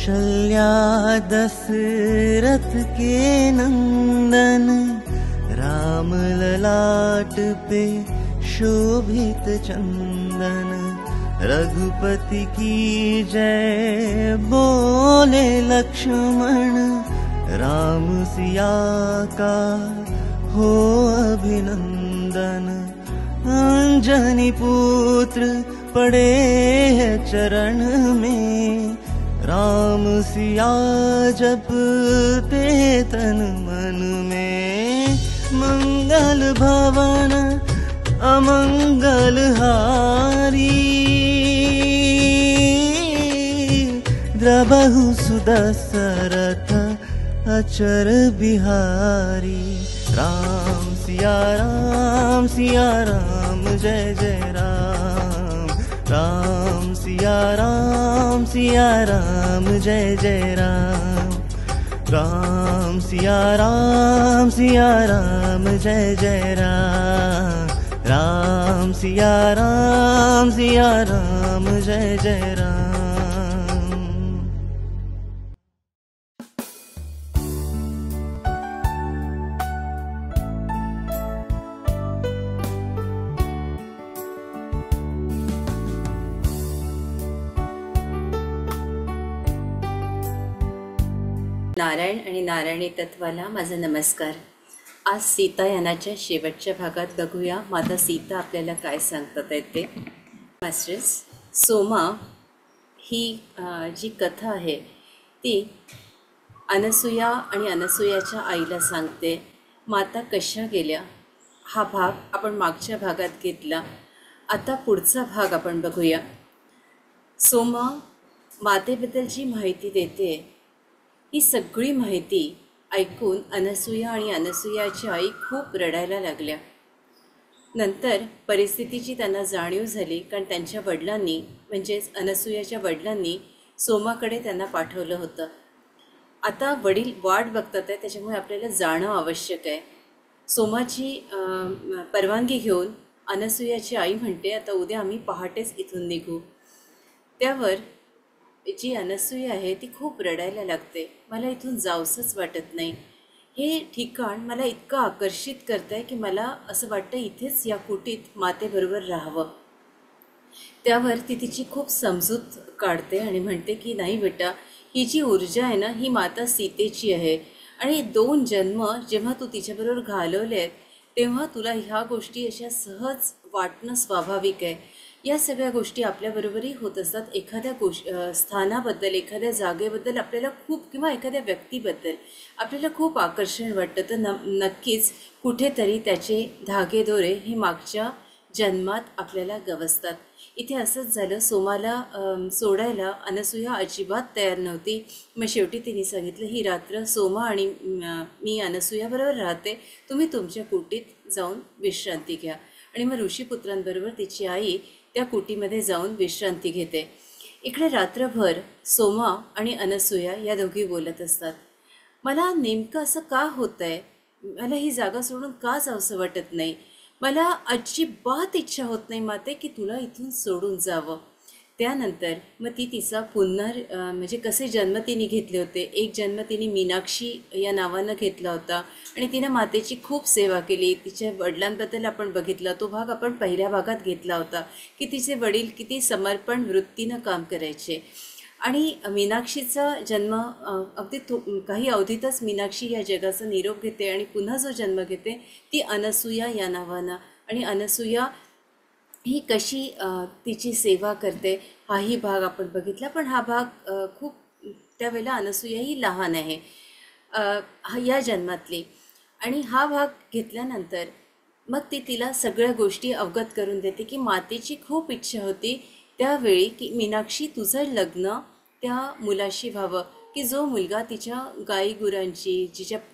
कौशल्या दशरथ के नंदन, राम ललाट पे शोभित चंदन। रघुपति की जय बोले लक्ष्मण, राम सिया का हो अभिनंदन। अंजनी पुत्र पड़े है चरण में, राम सिया जपते तन मन में। मंगल भवन अमंगल हारी, द्रबहु सुदशरथ अचर बिहारी। राम सिया राम जय जय राम। राम सिया राम जय जय राम। राम सिया राम जय जय राम। राम सिया राम जय जय राम। नारायण आणि नारायणी तत्वाला माझा नमस्कार। आज सीतायानाच्या शेवटच्या भागात बघूया माता सीता आपल्याला काय सांगतात ते। मास्टर्स, सोमा ही जी कथा आहे ती अनसूया आणि अनसूयाच्या आईला सांगते माता कशा गेल्या। हा भाग आपण मागच्या भागात घेतला, आता पुढचा भाग आपण बघूया। सोमा मातेबद्दल जी माहिती देते ही सगळी माहिती ऐकून अनसूया आणि अनसूयाची आई खूप रडायला लागल्या। नंतर परिस्थितीची त्यांना जाणीव झाली, कारण त्यांच्या वडिलांनी म्हणजेच अनसूयाच्या वडिलांनी सोमाकडे त्यांना पाठवलं होतं। आता वडील वाट बघतात आहे, त्याच्यामुळे आपल्याला जाणं आवश्यक आहे। सोमाची परवानगी घेऊन अनसूयाची आई म्हणते आता उद्या आम्ही पहाटेच इथून निघू। त्यावर जी अनसूया आहे ती खूप रडायला लागते, मला इथून जावंसंच वाटत नाही। हे ठिकाण मला इतकं आकर्षित करतं आहे की मला असं वाटतं इथेच या कुटीत मातेबरोबर राहावं। त्यावर ती तिची खूप समजूत काढते आणि म्हणते की नाही बेटा, ही जी ऊर्जा आहे ना ही माता सीतेची आहे आणि 2 जन्म जेव्हा तू तिच्याबरोबर घालवले आहेत तेव्हा तुला ह्या गोष्टी अशा सहज वाटणं स्वाभाविक आहे। या सगळ्या गोष्टी आपल्याबरोबरही होत असतात। एखाद्या स्थानाबद्दल, एखाद्या जागेबद्दल आपल्याला खूप, किंवा एखाद्या व्यक्तीबद्दल आपल्याला खूप आकर्षण वाटतं, तर नक्कीच कुठेतरी त्याचे धागेदोरे हे मागच्या जन्मात आपल्याला गवसतात। इथे असंच झालं। सोमाला सोडायला अनसूया अजिबात तयार नव्हती। मग शेवटी तिने सांगितलं ही रात्र सोमा आणि मी अनसूयाबरोबर राहते, तुम्ही तुमच्या कुटीत जाऊन विश्रांती घ्या। आणि मग ऋषीपुत्रांबरोबर तिची आई त्या कुटीमध्ये जाऊन विश्रांती घेते। इकडे रात्रभर सोमा आणि अनसूया या दोघी बोलत असतात। मला नेमकं असं का होतं आहे, मला ही जागा सोडून का जावंसं वाटत नाही, मला अजिबात इच्छा होत नाही माते की तुला इथून सोडून जावं। त्यानंतर मग ती तिचा म्हणजे कसे जन्म तिने घेतले होते। एक जन्म तिने मीनाक्षी या नावानं घेतला होता आणि तिनं मातेची खूप सेवा केली। तिच्या वडिलांबद्दल आपण बघितला, तो भाग आपण पहिल्या भागात घेतला होता की तिचे वडील किती समर्पण वृत्तीनं काम करायचे। आणि मीनाक्षीचा जन्म अगदी काही अवधीतच मीनाक्षी या जगाचा निरोप घेते आणि पुन्हा जो जन्म घेते ती अनसूया या नावानं। आणि अनसूया ही कशी तिची सेवा करते हाही भाग आपण बघितला, पण हा भाग खूप त्यावेळेला अनसूया ही लहान आहे या जन्मातली। आणि हा भाग घेतल्यानंतर मग तिला सगळ्या गोष्टी अवगत करून देते की मातेची खूप इच्छा होती त्यावेळी की मीनाक्षी तुझं लग्न त्या मुलाशी व्हावं की जो मुलगा तिच्या गाई गुरांची,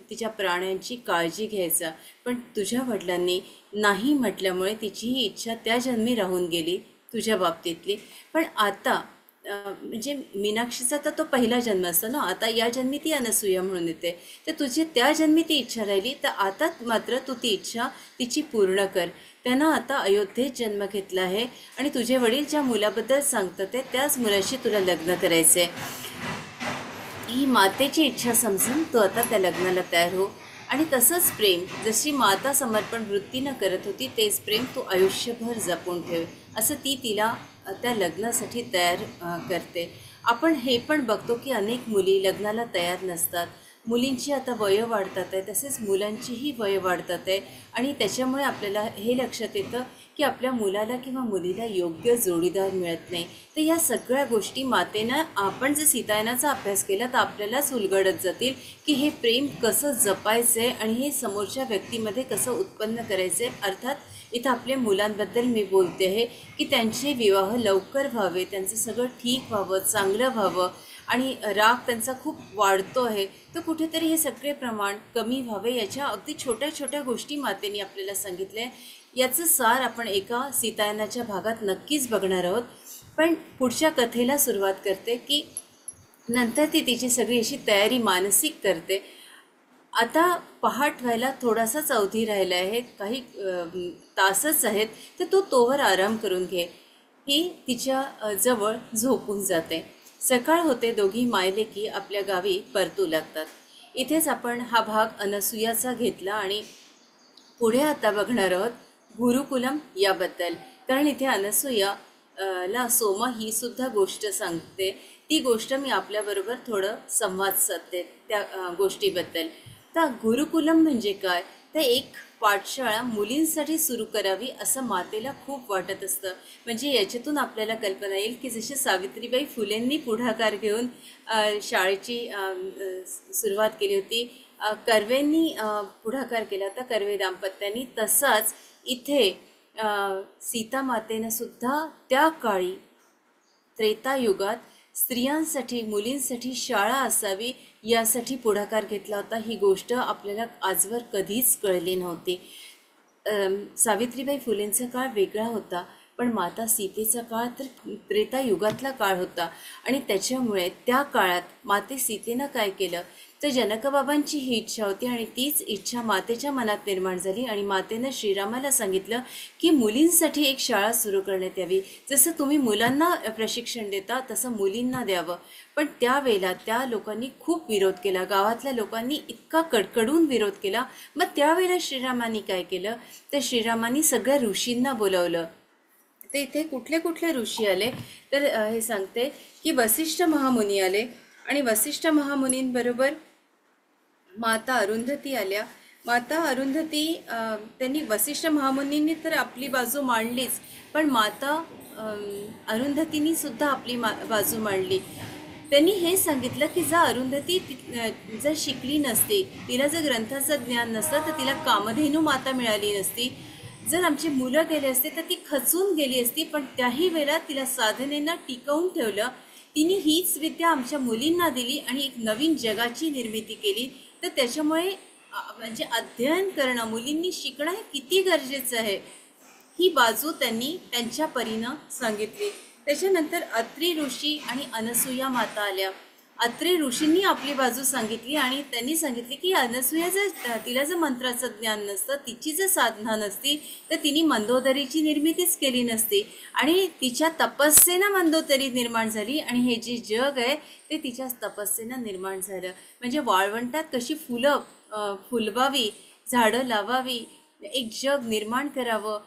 तिच्या प्राण्यांची काळजी घ्यायचा, पण तुझ्या वडिलांनी नाही म्हटल्यामुळे तिची ही इच्छा त्या जन्मी राहून गेली तुझ्या बाबतीतली। पण आता म्हणजे मीनाक्षीचा तर तो पहिला जन्म असतो ना, आता या जन्मी ती अनसूया म्हणून येते, तर तुझी त्या जन्मी ती इच्छा राहिली तर आता मात्र तू ती इच्छा तिची पूर्ण कर। त्यानं आता अयोध्येत जन्म घेतला आहे आणि तुझे वडील ज्या मुलाबद्दल सांगतात ते त्याच मुलाशी तुला लग्न करायचं आहे। ही मातेची इच्छा समजून तू आता त्या लग्नाला तयार हो आणि तसंच प्रेम जशी माता समर्पण वृत्तीनं करत होती तेच प्रेम तू आयुष्यभर जपून ठेव असं ती तिला त्या लग्नासाठी तयार करते. आपण हे पण बघतो की अनेक मुली लग्नाला तयार नसतात. मुलींची आता वयं वाढतात आहे तसेच मुलांचीही वयं वाढतात आहे आणि त्याच्यामुळे आपल्याला हे लक्षात येतं की आपल्या मुलाला किंवा मुलीला योग्य जोडीदार मिळत नाही. तर या सगळ्या गोष्टी मातेनं आपण जर सीतायनाचा अभ्यास केला तर आपल्यालाच उलगडत जातील की हे प्रेम कसं जपायचं आहे आणि हे समोरच्या व्यक्तीमध्ये कसं उत्पन्न करायचं आहे. अर्थात इथं आपल्या मुलांबद्दल मी बोलते आहे की त्यांचे विवाह लवकर व्हावे, त्यांचं सगळं ठीक व्हावं, चांगलं व्हावं आणि राग त्यांचा खूप वाढतो आहे तर कुठेतरी हे सगळे प्रमाण कमी व्हावे याच्या अगदी छोट्या छोट्या गोष्टी मातेने आपल्याला सांगितल्या. याचं सार आपण एका सीतायनाच्या भागात नक्कीच बघणार आहोत. पण पुढच्या कथेला सुरुवात करते की नंतर ती तिची सगळी अशी तयारी मानसिक करते. आता पहाट व्हायला थोडासाच अवधी राहिला आहे, काही तासच आहेत तर तोवर आराम करून घे. ही तिच्या जवळ झोपून जाते. सकाळ होते. दोघी मायलेकी आपल्या गावी परतू लागतात. इथेच आपण हा भाग अनसूयाचा घेतला आणि पुढे आता बघणार आहोत गुरुकुलम याबद्दल. कारण इथे अनसूया ला सोमा ही सुद्धा गोष्ट सांगते. ती गोष्ट मी आपल्याबरोबर थोडं संवाद साधते त्या गोष्टीबद्दल. तर गुरुकुलम म्हणजे काय तर एक पाठशाळा मुलींसाठी सुरू करावी असं मातेला खूप वाटत असतं. म्हणजे याच्यातून आपल्याला कल्पना येईल की जशी सावित्रीबाई फुलेंनी पुढाकार घेऊन शाळेची सुरुवात केली होती, कर्वेंनी पुढाकार केला होता कर्वे दाम्पत्यांनी, तसाच इथे सीतामातेनं सुद्धा त्या काळी त्रेतायुगात स्त्रियांसाठी मुलींसाठी शाळा असावी यासाठी पुढाकार घेतला होता. ही गोष्ट आपल्याला आजवर कधीच कळली नव्हती. सावित्रीबाई फुलेंचा काळ वेगळा होता पण माता सीतेचा काळ तर त्रेतायुगातला काळ होता आणि त्याच्यामुळे त्या काळात माते सीतेनं काय केलं तर जनकबाबांची ही इच्छा होती आणि तीच इच्छा मातेच्या मनात निर्माण झाली आणि मातेनं श्रीरामाला सांगितलं की मुलींसाठी एक शाळा सुरू करण्यात यावी. जसं तुम्ही मुलांना प्रशिक्षण देता तसं मुलींना द्यावं. पण त्यावेळेला त्या लोकांनी खूप विरोध केला. गावातल्या लोकांनी इतका कडकडून विरोध केला. मग त्यावेळेला श्रीरामांनी काय केलं तर श्रीरामांनी सगळ्या ऋषींना बोलवलं. ते इथे कुठले कुठले ऋषी आले तर हे सांगते की वसिष्ठ महामुनी आले आणि वसिष्ठ महामुनींबरोबर माता अरुंधती आल्या. माता अरुंधती त्यांनी वसिष्ठ महामुनींनी तर आपली बाजू मांडलीच पण माता अरुंधतींनी सुद्धा आपली बाजू मांडली. त्यांनी हे सांगितलं की जर अरुंधती जर शिकली नसती, तिला जर ग्रंथाचं ज्ञान नसतं तर तिला कामधेनू माता मिळाली नसती. जर आमची मुलं गेले असते तर ती खचून गेली असती. पण त्याही वेळेला तिला साधनेनं टिकवून ठेवलं. तिने हीच विद्या आमच्या मुलींना दिली आणि एक नवीन जगाची निर्मिती केली. तर त्याच्यामुळे म्हणजे अध्ययन करणं, मुलींनी शिकणं हे किती गरजेचं आहे ही बाजू त्यांनी त्यांच्या परीनं सांगितली. त्याच्यानंतर अत्री ऋषी आणि अनसूया माता आल्या. अत्री ऋषींनी आपली बाजू सांगितली आणि त्यांनी सांगितले की अनसूया जर तिला जर मंत्राचं ज्ञान नसतं, तिची जर साधना नसती तर तिने मंदोदरीची निर्मितीच केली नसती आणि तिच्या तपस्येनं मंदोदरी निर्माण झाली आणि हे जे जग आहे ते तिच्या तपस्येनं निर्माण झालं. म्हणजे वाळवंटात कशी फुलं फुलवावी, झाडं लावावी, एक जग निर्माण करावं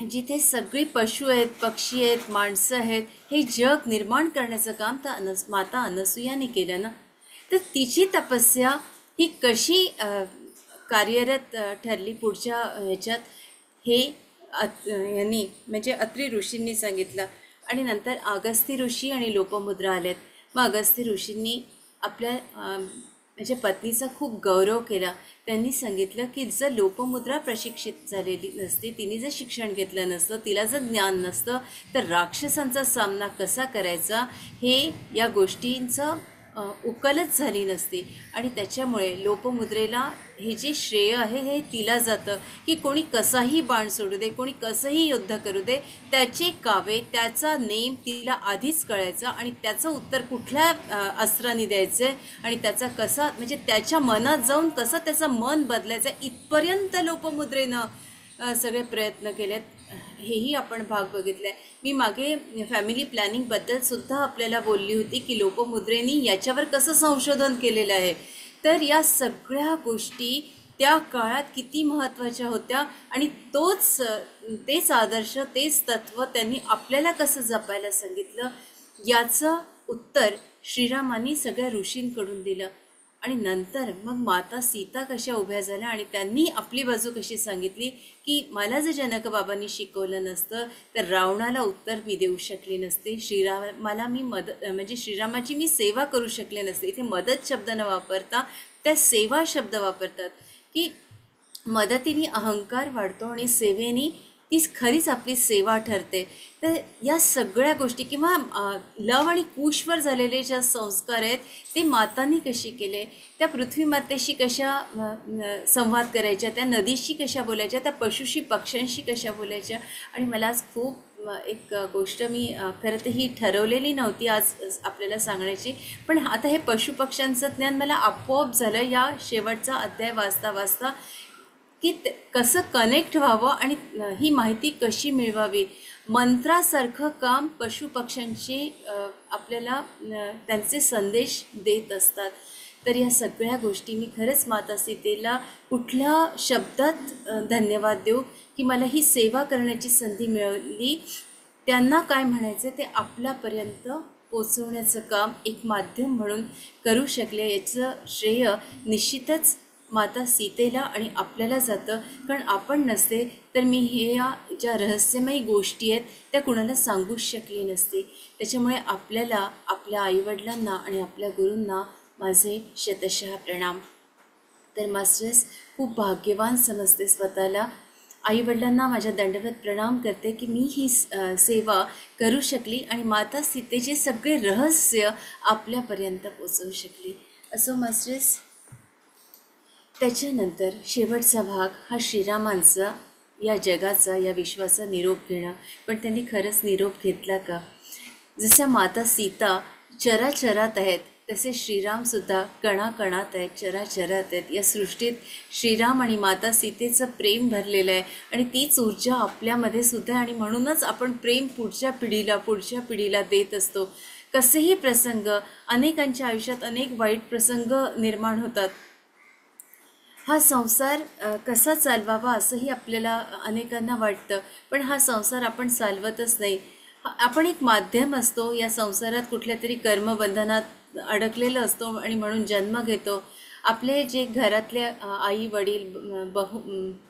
जिथे सगळी पशु आहेत, पक्षी आहेत, माणसं आहेत, हे जग निर्माण करण्याचं काम तर माता अनसूयाने केलं ना. तर तिची तपस्या ही कशी कार्यरत ठरली पुढच्या ह्याच्यात हे यांनी म्हणजे अत्री ऋषींनी सांगितलं. आणि नंतर अगस्ती ऋषी आणि लोपमुद्रा आलेत. मग अगस्ती ऋषींनी आपल्या म्हणजे पत्नीचा खूप गौरव केला. त्यांनी सांगितलं की जर लोपमुद्रा प्रशिक्षित झालेली नसती, तिने जर शिक्षण घेतलं नसतं, तिला जर ज्ञान नसतं तर राक्षसांचा सामना कसा करायचा हे या गोष्टींचं उकलच झाली नसती. आणि त्याच्यामुळे लोपमुद्रेला हे जे श्रेय आहे हे तिला जातं की कोणी कसाही बाण सोडू दे, कोणी कसंही युद्ध करू दे, त्याचे कावे त्याचा नेम तिला आधीच कळायचा आणि त्याचं उत्तर कुठल्या अस्त्राने द्यायचं आणि त्याचा कसा म्हणजे त्याच्या मनात जाऊन कसं त्याचं मन बदलायचं इथपर्यंत लोपमुद्रेनं सगळे प्रयत्न केलेत. हेही आपण भाग बघितला आहे. मी मागे फॅमिली प्लॅनिंगबद्दल सुद्धा आपल्याला बोलली होती की लोपमुद्रेनी याच्यावर कसं संशोधन केलेलं आहे. तर या सगळ्या गोष्टी त्या काळात किती महत्त्वाच्या होत्या आणि तेच आदर्श, तेच तत्त्व त्यांनी आपल्याला कसं जपायला सांगितलं याचं उत्तर श्रीरामांनी सगळ्या ऋषींकडून दिलं. आणि नंतर मग माता सीता कशा उभ्या झाल्या आणि त्यांनी आपली बाजू कशी सांगितली की मला जर जनक बाबांनी शिकवलं नसतं तर रावणाला उत्तर मी देऊ शकले नसते, श्रीरामाला मी म्हणजे श्रीरामाची मी सेवा करू शकले नसते. इथे मदत शब्द न वापरता त्या सेवा शब्द वापरतात की मदतीने अहंकार वाढतो आणि सेवेनी ती खरीच आपली सेवा ठरते. तर या सगळ्या गोष्टी किंवा लव आणि कुशवर झालेले ज्या संस्कार आहेत ते मातांनी कशी केले, त्या पृथ्वी मातेशी कशा संवाद करायच्या, त्या नदीशी कशा बोलायच्या, त्या पशुशी पक्ष्यांशी कशा बोलायच्या. आणि मला आज खूप एक गोष्ट मी खरं तर ही ठरवलेली नव्हती आज आपल्याला सांगण्याची, पण आता हे पशुपक्ष्यांचं ज्ञान मला आपोआप झालं या शेवटचा अध्याय वाचता वाचता की कसं कनेक्ट व्हावं आणि ही माहिती कशी मिळवावी. मंत्रासारखं काम पशुपक्ष्यांची आपल्याला त्यांचे संदेश देत असतात. तर या सगळ्या गोष्टी मी खरंच माता सीतेला कुठल्या शब्दात धन्यवाद देऊ की मला ही सेवा करण्याची संधी मिळाली. त्यांना काय म्हणायचं ते आपल्यापर्यंत पोचवण्याचं काम एक माध्यम म्हणून करू शकले याचं श्रेय निश्चितच माता सीतेला आणि आपल्याला जातं. कारण आपण नसते तर मी या ज्या रहस्यमयी गोष्टी आहेत त्या कुणाला सांगूच शकली नसते. त्याच्यामुळे आपल्याला आपल्या आईवडिलांना आणि आपल्या गुरूंना माझे शतशः प्रणाम. तर मास्टर्स खूप भाग्यवान समजते स्वतःला. आईवडिलांना माझ्या दंडवत प्रणाम करते की मी ही सेवा करू शकली आणि माता सीतेचे सगळे रहस्य आपल्यापर्यंत पोचवू शकली. असो मास्टर्स, त्याच्यानंतर शेवटचा भाग हा श्रीरामांचा या जगाचा, या विश्वाचा निरोप घेणं. पण त्यांनी खरंच निरोप घेतला का? जशा माता सीता चराचरात आहेत तसे श्रीरामसुद्धा कणाकणात आहेत, चराचरात आहेत. या सृष्टीत श्रीराम आणि माता सीतेचं प्रेम भरलेलं आहे आणि तीच ऊर्जा आपल्यामध्ये सुद्धा आहे. आणि म्हणूनच आपण प्रेम पुढच्या पिढीला देत असतो. कसेही प्रसंग, अनेकांच्या आयुष्यात अनेक वाईट प्रसंग निर्माण होतात. हा संसार कसा चालवावा असंही आपल्याला अनेकांना वाटतं, पण हा संसार आपण चालवतच नाही. आपण एक माध्यम असतो. या संसारात कुठल्या तरी कर्मबंधनात अडकलेलं असतो आणि म्हणून जन्म घेतो. आपले जे घरातले आई वडील,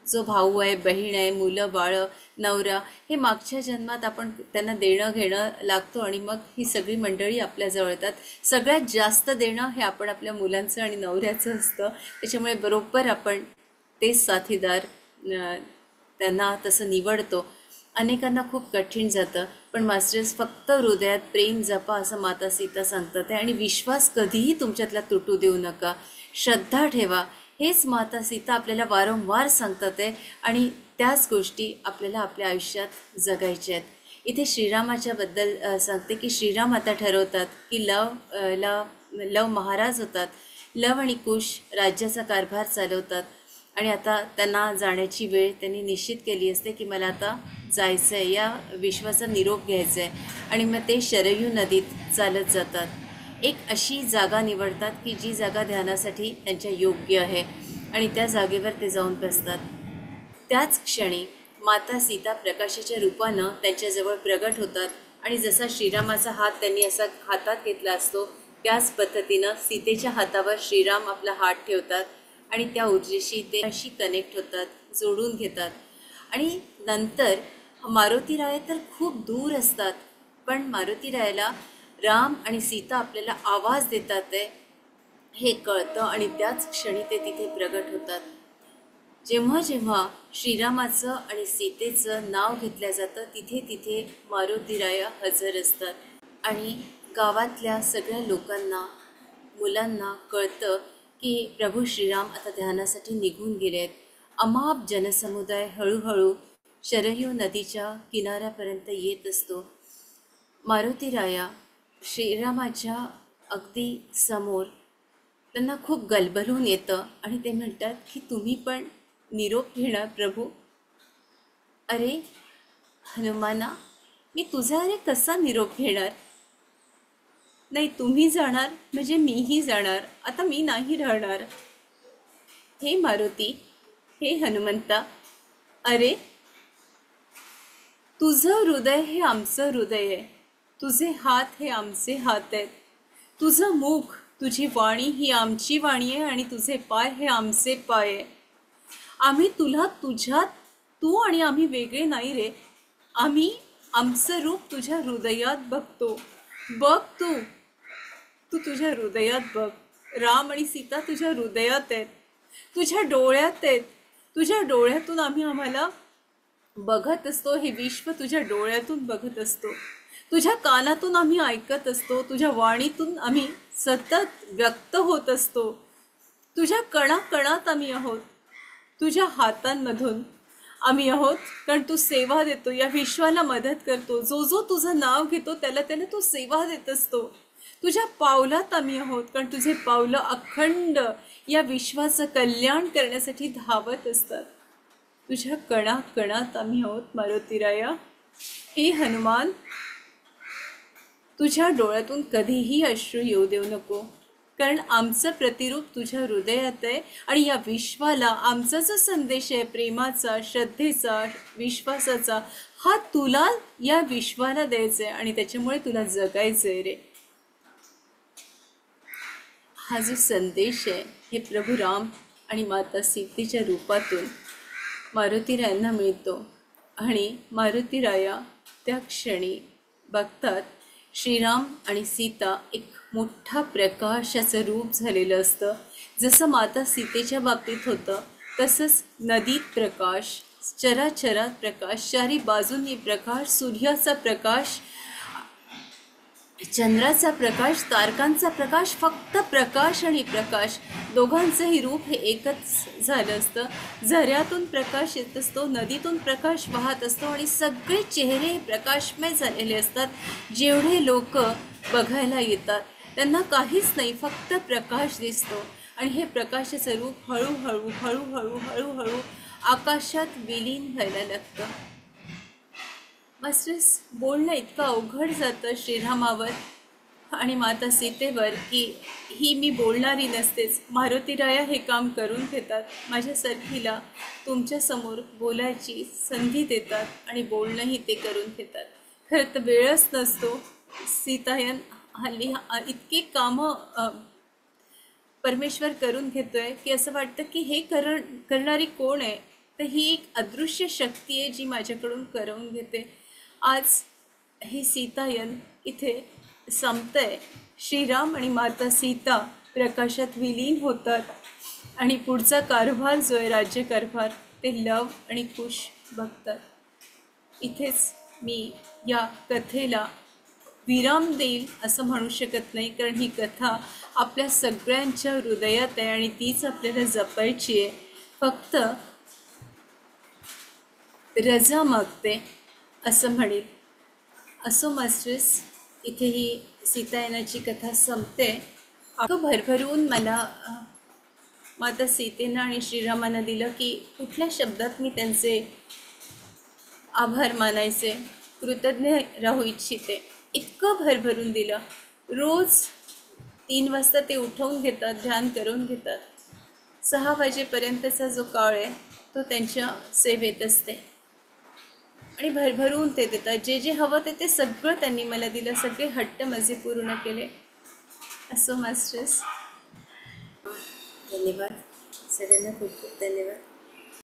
जो भाऊ आहे, बहीण आहे, मुलं बाळं, नवरा, हे मागच्या जन्मात आपण त्यांना देणं घेणं लागतो आणि मग ही सगळी मंडळी आपल्याजवळ येतात. सगळ्यात जास्त देणं हे आपण आपल्या मुलांचं आणि नवऱ्याचं असतं. त्याच्यामुळे बरोबर आपण तेच साथीदार त्यांना तसं निवडतो. अनेकांना खूप कठीण जातं, पण मास्टर्स फक्त हृदयात प्रेम जपा असं माता सीता सांगतात आहे. आणि विश्वास कधीही तुमच्यातला तुटू देऊ नका, श्रद्धा ठेवा, हेच माता सीता आपल्याला वारंवार सांगतात आहे. आणि त्याच गोष्टी आपल्याला आपल्या आयुष्यात जगायच्या आहेत. इथे श्रीरामाच्याबद्दल सांगते की श्रीराम आता ठरवतात की लव महाराज होतात. लव आणि कुश राज्याचा कारभार चालवतात आणि आता त्यांना जाण्याची वेळ त्यांनी निश्चित केली असते की मला आता जायचं आहे, या विश्वाचा निरोप घ्यायचा आहे. आणि मग ते शरयू नदीत चालत जातात. एक अशी जागा निवडतात की जी जागा ध्यानासाठी त्यांच्या योग्य आहे आणि त्या जागेवर ते जाऊन बसतात. त्याच क्षणी माता सीता प्रकाशाच्या रूपानं त्यांच्याजवळ प्रगट होतात आणि जसा श्रीरामाचा हात त्यांनी असा हातात घेतला असतो त्याच पद्धतीनं सीतेच्या हातावर श्रीराम आपला हात ठेवतात आणि त्या ऊर्जेशी ते अशी कनेक्ट होतात, जोडून घेतात. आणि नंतर मारुतीराय तर खूप दूर असतात, पण मारुतीरायाला राम आणि सीता आपल्याला आवाज देतात आहे हे कळतं आणि त्याच क्षणी ते तिथे प्रगट होतात. जेव्हा जेव्हा श्रीरामाचं आणि सीतेचं नाव घेतलं जातं तिथे तिथे मारुतीराय हजर असतात. आणि गावातल्या सगळ्या लोकांना, मुलांना कळतं की प्रभू श्रीराम आता ध्यानासाठी निघून गेले आहेत. अमाप जनसमुदाय हळूहळू शरयू नदीच्या किनाऱ्यापर्यंत येत असतो. मारुतीराया श्रीरामाच्या अगदी समोर त्यांना खूप गलबलून येतं आणि ते म्हणतात की तुम्ही पण निरोप घेणार प्रभू? अरे हनुमाना, मी तुझा अरे कसा निरोप घेणार? नाही, तुम्ही जाणार म्हणजे मीही जाणार. आता मी नाही राहणार. हे मारुती, हे हनुमंता, अरे तुझं हृदय हे आमचं हृदय आहे. तुझे हात हे आमचे हात आहेत. तुझं मुख, तुझी वाणी ही आमची वाणी आहे आणि तुझे पाय हे आमचे पाय आहे. आम्ही तुला तुझ्यात, तू आणि आम्ही वेगळे नाही रे. आम्ही आमचं रूप तुझ्या हृदयात बघतो. बघ तू, तू तुझ्या हृदयात बघ. राम आणि सीता तुझ्या हृदयात आहेत, तुझ्या डोळ्यात आहेत. तुझ्या डोळ्यातून आम्ही आम्हाला बघत असतो. हे विश्व तुझ्या डोळ्यातून बघत असतो. तुझ्या कानातून आम्ही ऐकत असतो. तुझ्या वाणीतून आम्ही सतत व्यक्त होत असतो. तुझ्या कणाकणात आम्ही आहोत. तुझ्या हातांमधून आम्ही आहोत, कारण तू सेवा देतो, या विश्वाला मदत करतो. जो जो तुझं नाव घेतो त्याला त्याला तू सेवा देत असतो. तुझ्या पावलात आम्ही आहोत, कारण तुझे पावलं अखंड या विश्वाचं कल्याण करण्यासाठी धावत असतात. तुझ्या कणाकणात आम्ही आहोत मारुतीराया. हे हनुमान, तुझ्या डोळ्यातून कधीही अश्रू येऊ देऊ नको, कारण आमचं प्रतिरूप तुझ्या हृदयात आहे. आणि या विश्वाला आमचा जो संदेश आहे प्रेमाचा, श्रद्धेचा, विश्वासाचा, हा तुला या विश्वाला द्यायचा आहे आणि त्याच्यामुळे तुला जगायचं आहे रे. हा जो संदेश आहे हे प्रभू राम आणि माता सीतेच्या रूपातून मारुतीरायांना मिळतो. आणि मारुतीराया त्या क्षणी बघतात श्रीराम आणि सीता एक मोठा प्रकाशाचं रूप झालेलं असतं. जसं माता सीतेच्या बाबतीत होतं तसंच नदीत प्रकाश, चराचरात प्रकाश, चारी बाजूंनी प्रकाश, सूर्याचा प्रकाश, चंद्राचा प्रकाश, तारकांचा प्रकाश, फक्त प्रकाश आणि प्रकाश. दोघांचंही रूप हे एकच झालं असतं. झऱ्यातून प्रकाश येत असतो, नदीतून प्रकाश वाहत असतो आणि सगळे चेहरे हे प्रकाशमय झालेले असतात. जेवढे लोक बघायला येतात त्यांना काहीच नाही, फक्त प्रकाश दिसतो. आणि हे प्रकाशाचं रूप हळूहळू हळूहळू हळूहळू आकाशात विलीन व्हायला लागतं. मास्टर्स, बोलणं इतकं अवघड जातं श्रीरामावर आणि माता सीतेवर की ही मी बोलणारी नसतेच. मारुतीराया हे काम करून घेतात. माझ्यासारखीला तुमच्यासमोर बोलायची संधी देतात आणि बोलणंही ते करून घेतात. खरं तर वेळच नसतो. सीतायन हल्ली इतके कामं परमेश्वर करून घेतोय की असं वाटतं की हे करणारी कोण आहे? तर ही एक अदृश्य शक्ती आहे जी माझ्याकडून करवून घेते. आज हे सीतायन इथे संपतंय. श्रीराम आणि माता सीता प्रकाशात विलीन होतात आणि पुढचा कारभार जो आहे राज्यकारभार ते लव आणि कुश बघतात. इथेच मी या कथेला विराम देईल असं म्हणू शकत नाही, कारण ही कथा आपल्या सगळ्यांच्या हृदयात आहे आणि तीच आपल्याला जपायची आहे. फक्त रजा मागते असं म्हणेल. असो मास्टर्स, इथे ही सीतायनाची कथा संपते. अगं भरभरून मला माता सीतेनं आणि श्रीरामानं दिलं की कुठल्या शब्दात मी त्यांचे आभार मानायचे, कृतज्ञ राहू इच्छिते. इतकं भरभरून दिलं. रोज 3 वाजता ते उठवून घेतात, ध्यान करून घेतात. 6 वाजेपर्यंतचा जो काळ आहे तो त्यांच्या सेवेत असते आणि भरभरून ते देतात. जे जे हवं ते सगळं त्यांनी मला दिलं. सगळे हट्ट माझे पूर्ण केले. असो मास्टर्स, धन्यवाद. सगळ्यांना खूप खूप धन्यवाद.